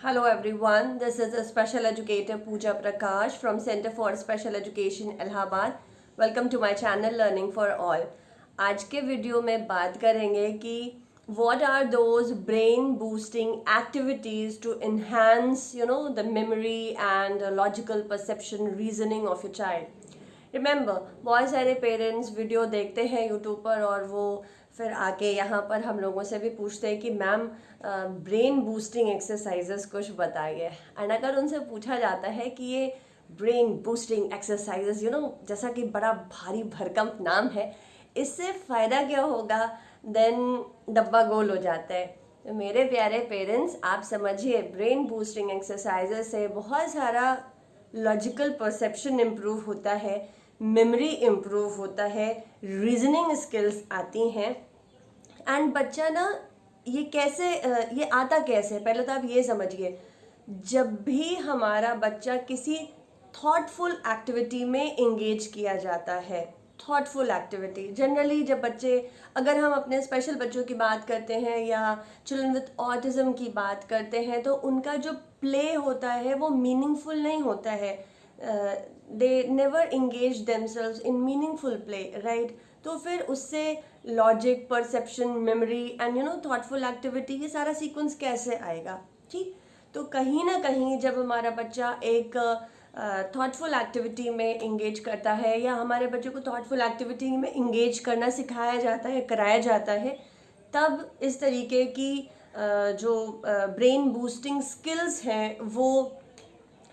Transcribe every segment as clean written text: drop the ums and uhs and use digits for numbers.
Hello everyone, this is a special educator Pooja Prakash from Center for Special Education Allahabad. Welcome to my channel Learning for All. आज के video में बात करेंगे कि what are those brain boosting activities to enhance the memory and logical perception reasoning of your child. Remember बहुत सारे parents video देखते हैं यूट्यूब पर और वो फिर आके यहाँ पर हम लोगों से भी पूछते हैं कि मैम ब्रेन बूस्टिंग एक्सरसाइजेस कुछ बताइए। एंड अगर उनसे पूछा जाता है कि ये ब्रेन बूस्टिंग एक्सरसाइजेस जैसा कि बड़ा भारी भरकम नाम है, इससे फ़ायदा क्या होगा, देन डब्बा गोल हो जाता है। तो मेरे प्यारे पेरेंट्स, आप समझिए ब्रेन बूस्टिंग एक्सरसाइजेस से बहुत सारा लॉजिकल परसेप्शन इम्प्रूव होता है, मेमोरी इम्प्रूव होता है, रीजनिंग स्किल्स आती हैं। एंड बच्चा ये कैसे ये आता कैसे है, पहले तो आप ये समझिए। जब भी हमारा बच्चा किसी थॉटफुल एक्टिविटी में इंगेज किया जाता है, थॉटफुल एक्टिविटी जनरली जब बच्चे, अगर हम अपने स्पेशल बच्चों की बात करते हैं या चिल्ड्रन विद ऑटिज्म की बात करते हैं, तो उनका जो प्ले होता है वो मीनिंगफुल नहीं होता है। They never engage themselves in meaningful play, right. तो फिर उससे logic, perception, memory and thoughtful activity, ये सारा सीक्वेंस कैसे आएगा, ठीक। तो कहीं ना कहीं जब हमारा बच्चा एक थॉटफुल एक्टिविटी में इंगेज करता है या हमारे बच्चों को थॉटफुल एक्टिविटी में इंगेज करना सिखाया जाता है, कराया जाता है, तब इस तरीके की जो ब्रेन बूस्टिंग स्किल्स हैं वो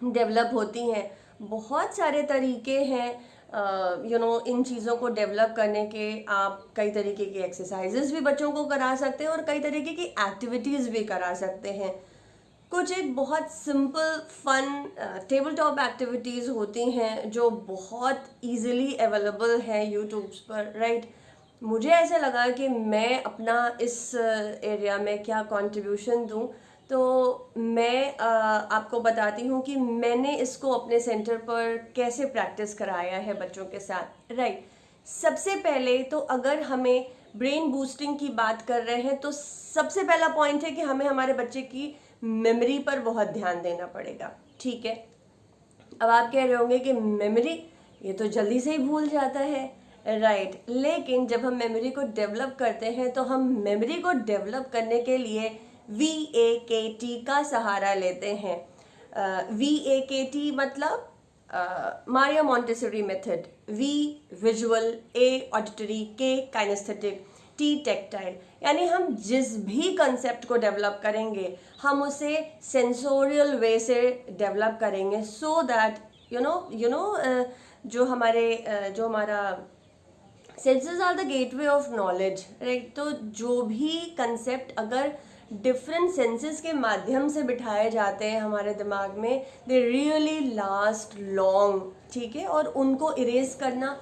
डेवलप होती हैं। बहुत सारे तरीके हैं इन चीज़ों को डेवलप करने के। आप कई तरीके की एक्सरसाइजेस भी बच्चों को करा सकते हैं और कई तरीके की एक्टिविटीज़ भी करा सकते हैं। कुछ एक बहुत simple fun table top activities होती हैं जो बहुत इजीली अवेलेबल है यूट्यूब पर, राइट। मुझे ऐसा लगा कि मैं अपना इस एरिया में क्या कंट्रीब्यूशन दूं, तो मैं आपको बताती हूँ कि मैंने इसको अपने सेंटर पर कैसे प्रैक्टिस कराया है बच्चों के साथ, राइट। सबसे पहले तो अगर हमें ब्रेन बूस्टिंग की बात कर रहे हैं तो सबसे पहला पॉइंट है कि हमें हमारे बच्चे की मेमोरी पर बहुत ध्यान देना पड़ेगा, ठीक है। अब आप कह रहे होंगे कि मेमोरी, ये तो जल्दी से ही भूल जाता है, राइट। लेकिन जब हम मेमोरी को डेवलप करते हैं तो हम मेमोरी को डेवलप करने के लिए VAKT का सहारा लेते हैं। VAKT मतलब Maria Montessori method. V visual, A auditory, K kinesthetic, T tactile. यानी हम जिस भी कंसेप्ट को डेवलप करेंगे हम उसे सेंसोरियल वे से डेवलप करेंगे, सो दैट जो हमारा senses are the gateway of knowledge, right. तो जो भी कंसेप्ट अगर डिफरेंट सेंसेस के माध्यम से बिठाए जाते हैं हमारे दिमाग में, दे रियली लास्ट लॉन्ग, ठीक है। और उनको इरेज करना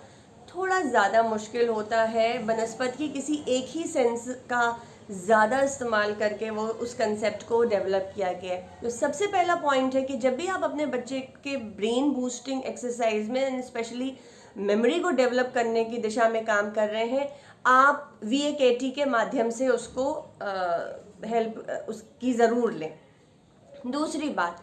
थोड़ा ज़्यादा मुश्किल होता है बनस्पत की किसी एक ही सेंस का ज़्यादा इस्तेमाल करके वो उस कंसेप्ट को डेवलप किया गया है। तो सबसे पहला पॉइंट है कि जब भी आप अपने बच्चे के ब्रेन बूस्टिंग एक्सरसाइज में स्पेशली मेमोरी को डेवलप करने की दिशा में काम कर रहे हैं, आप VAKT के माध्यम से उसको हेल्प उसकी ज़रूर लें। दूसरी बात,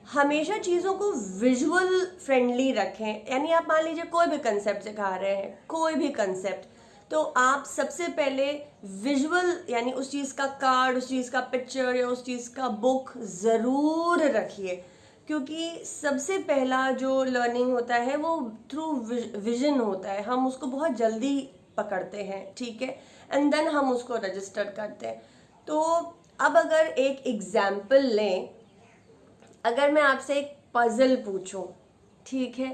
हमेशा चीज़ों को विजुअल फ्रेंडली रखें। यानी आप मान लीजिए कोई भी कंसेप्ट सिखा रहे हैं, कोई भी कंसेप्ट, तो आप सबसे पहले विजुअल यानी उस चीज़ का कार्ड, उस चीज़ का पिक्चर या उस चीज़ का बुक ज़रूर रखिए, क्योंकि सबसे पहला जो लर्निंग होता है वो थ्रू विजन होता है। हम उसको बहुत जल्दी पकड़ते हैं, ठीक है, एंड देन हम उसको रजिस्टर करते हैं। तो अब अगर एक एग्जाम्पल लें, अगर मैं आपसे एक पज़ल पूछूं, ठीक है,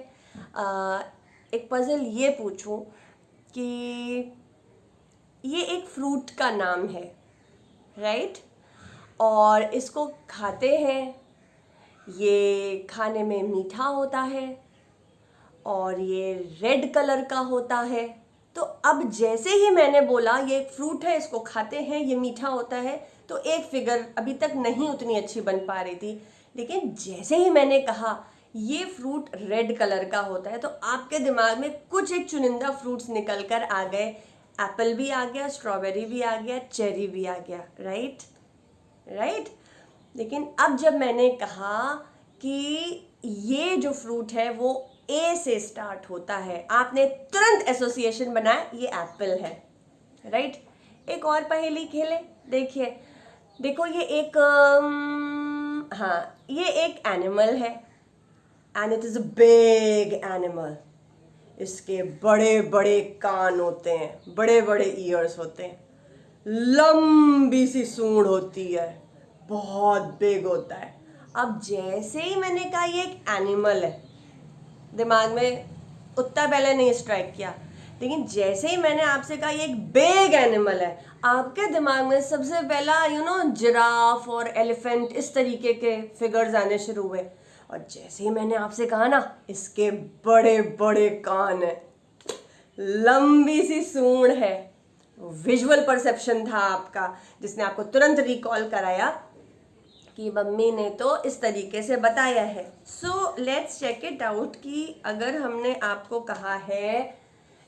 एक पज़ल ये पूछूं कि ये एक फ्रूट का नाम है, राइट, और इसको खाते हैं, ये खाने में मीठा होता है और ये रेड कलर का होता है। तो अब जैसे ही मैंने बोला ये एक फ्रूट है, इसको खाते हैं, ये मीठा होता है, तो एक फिगर अभी तक नहीं उतनी अच्छी बन पा रही थी। लेकिन जैसे ही मैंने कहा ये फ्रूट रेड कलर का होता है, तो आपके दिमाग में कुछ एक चुनिंदा फ्रूट्स निकल कर आ गए। एप्पल भी आ गया, स्ट्रॉबेरी भी आ गया, चेरी भी आ गया, राइट, राइट। लेकिन अब जब मैंने कहा कि ये जो फ्रूट है वो ए से स्टार्ट होता है, आपने तुरंत एसोसिएशन बनाया ये एप्पल है, राइट। एक और पहेली खेले, देखिए, देखो ये एक हाँ, ये एक एनिमल है and it is a big animal. इसके बड़े बड़े कान होते हैं, बड़े बड़े ईयर्स होते हैं, लंबी सी सूंड होती है, बहुत बिग होता है। अब जैसे ही मैंने कहा ये एक एनिमल है, दिमाग में उतना पहले नहीं स्ट्राइक किया, लेकिन जैसे ही मैंने आपसे कहा ये एक बिग एनिमल है, आपके दिमाग में सबसे पहला जिराफ और एलिफेंट इस तरीके के फिगर्स आने शुरू हुए। और जैसे ही मैंने आपसे कहा ना इसके बड़े बड़े कान है, लंबी सी सूंड है, विजुअल परसेप्शन था आपका जिसने आपको तुरंत रिकॉल कराया कि मम्मी ने तो इस तरीके से बताया है। So let's check it out कि अगर हमने आपको कहा है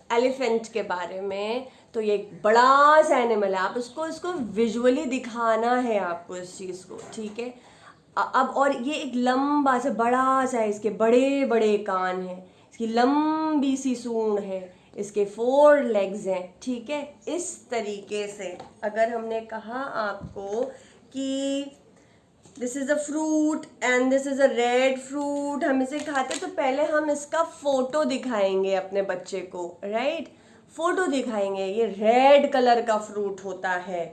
एलिफेंट के बारे में तो ये एक बड़ा सा एनिमल है, आप इसको विजुअली दिखाना है आपको इस चीज़ को, ठीक है। अब और ये एक लंबा सा बड़ा सा है, इसके बड़े बड़े कान हैं, इसकी लंबी सी सूंड है, इसके 4 लेग्स हैं, ठीक है। इस तरीके से अगर हमने कहा आपको कि this is a fruit and this is a red fruit, हम इसे खाते तो पहले हम इसका फोटो दिखाएंगे अपने बच्चे को, राइट। फोटो दिखाएंगे, ये रेड कलर का फ्रूट होता है,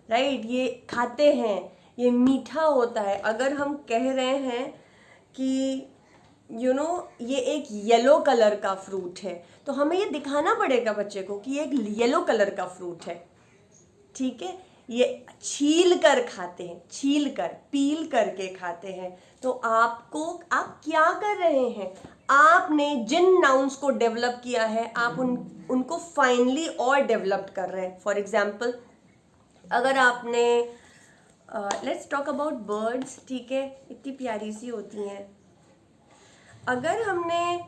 राइट, ये खाते हैं, ये मीठा होता है। अगर हम कह रहे हैं कि ये एक येलो कलर का फ्रूट है तो हमें ये दिखाना पड़ेगा बच्चे को कि ये एक येलो कलर का फ्रूट है, ठीक है। ये छील कर खाते हैं, छील कर, पील करके खाते हैं। तो आप क्या कर रहे हैं, आपने जिन नाउन्स को डेवलप किया है आप उनको फाइनली और डेवलप कर रहे हैं। फॉर एग्जाम्पल, अगर आपने लेट्स टॉक अबाउट बर्ड्स, ठीक है, इतनी प्यारी सी होती हैं। अगर हमने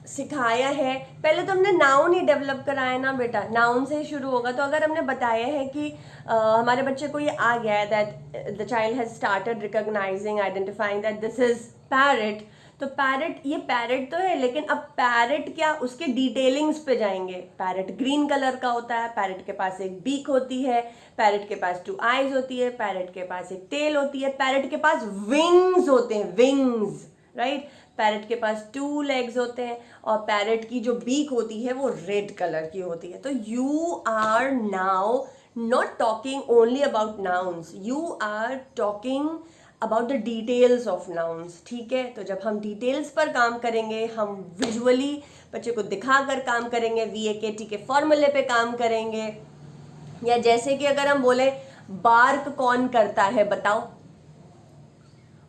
सिखाया है, पहले तो हमने नाउन ही डेवलप कराया ना बेटा, नाउन से ही शुरू होगा। तो अगर हमने बताया है कि हमारे बच्चे को ये आ गया है that the child has started recognising identifying that this is parrot, तो पैरट, ये पैरट तो है, लेकिन अब पैरट क्या, उसके डिटेलिंग्स पे जाएंगे। पैरट ग्रीन कलर का होता है, पैरट के पास एक बीक होती है, पैरट के पास 2 आईज होती है, पैरट के पास एक टेल होती है, पैरट के पास विंग्स होते हैं, विंग्स, राइट। पैरट के पास 2 लेग्स होते हैं और पैरट की जो बीक होती है वो रेड कलर की होती है। तो you are now not talking only about nouns, you are talking about the details of nouns, ठीक है। तो जब हम डिटेल्स पर काम करेंगे, हम विजुअली बच्चे को दिखाकर काम करेंगे, VAKT के फॉर्मूले पे काम करेंगे। या जैसे कि अगर हम बोले बार्क कौन करता है बताओ,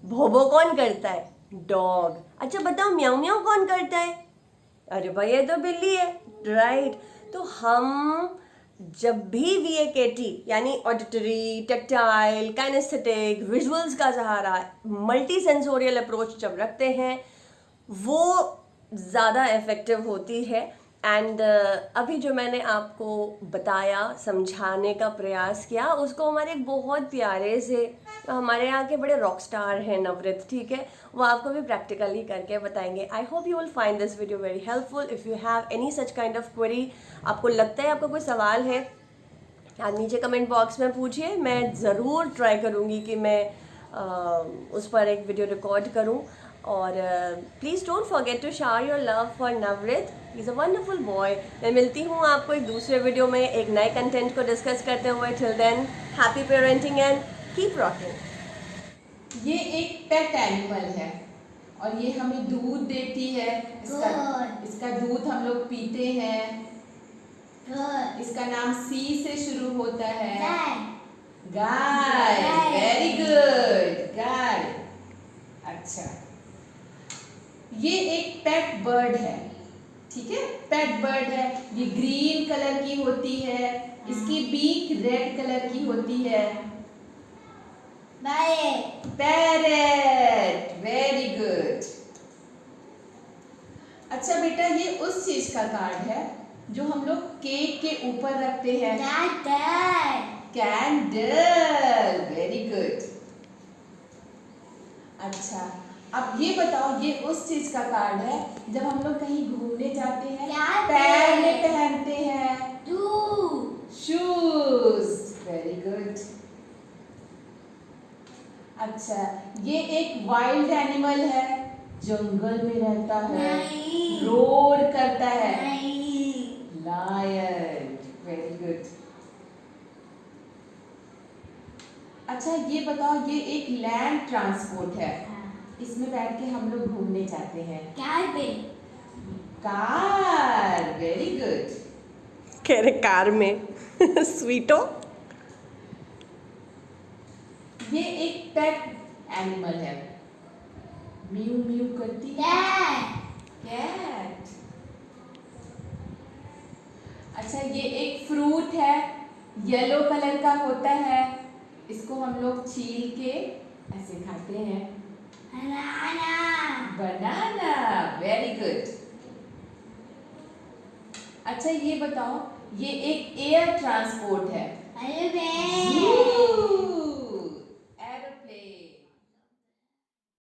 भोबो कौन करता है, डॉग। अच्छा बताओ म्याऊ म्याऊ कौन करता है, अरे भाई ये तो बिल्ली है, राइट। तो हम जब भी VAKT यानी ऑडिटरी, टैक्टाइल, काइनेस्थेटिक, विजुअल्स का सहारा, मल्टी सेंसोरियल अप्रोच जब रखते हैं वो ज़्यादा इफेक्टिव होती है। एंड अभी जो मैंने आपको बताया, समझाने का प्रयास किया, उसको हमारे एक बहुत प्यारे से, हमारे यहाँ के बड़े रॉक स्टार हैं नवरित, ठीक है, वो आपको भी प्रैक्टिकली करके बताएंगे। I hope you will find this video very helpful. If you have any such kind of query, आपको लगता है आपका कोई सवाल है, आप नीचे कमेंट बॉक्स में पूछिए, मैं ज़रूर ट्राई करूँगी कि मैं उस पर एक वीडियो रिकॉर्ड करूँ। और please don't forget to share your love for Navrit, he is a wonderful boy. मैं मिलती हूँ आपको एक दूसरे वीडियो में एक नए कंटेंट को डिस्कस करते हुए। Till then, happy parenting and keep rocking. ये एक पेट एनिमल है और ये हमें दूध देती है, इसका दूध हम लोग पीते हैं। इसका नाम सी से शुरू होता है, गाय। वेरी गुड, गाय। अच्छा, ये एक पेट बर्ड है, ठीक है, पेट बर्ड है। ये ग्रीन कलर की होती है, इसकी बीक रेड कलर की होती है। Parrot, very good. अच्छा बेटा, ये उस चीज का कार्ड है जो हम लोग केक के ऊपर रखते हैं, कैंडल, वेरी गुड। अच्छा, अब ये बताओ, ये उस चीज का कार्ड है जब हम लोग कहीं घूमने जाते हैं, पैर में पहनते हैं। शूज। Very good. अच्छा, ये एक वाइल्ड एनिमल है, जंगल में रहता है, रोर करता है। लायन। Very good. अच्छा, ये बताओ, ये एक लैंड ट्रांसपोर्ट है, इसमें बैठ के हम लोग घूमने जाते हैं। कार। Very good. कह रहे कार में स्वीटो। ये एक पेट एनिमल है, म्यू म्यू करती कैट। अच्छा, ये एक फ्रूट है, येलो कलर का होता है, इसको हम लोग छील के ऐसे खाते हैं। बनाना। Very good. अच्छा, ये बताओ, ये एक एयर ट्रांसपोर्ट है,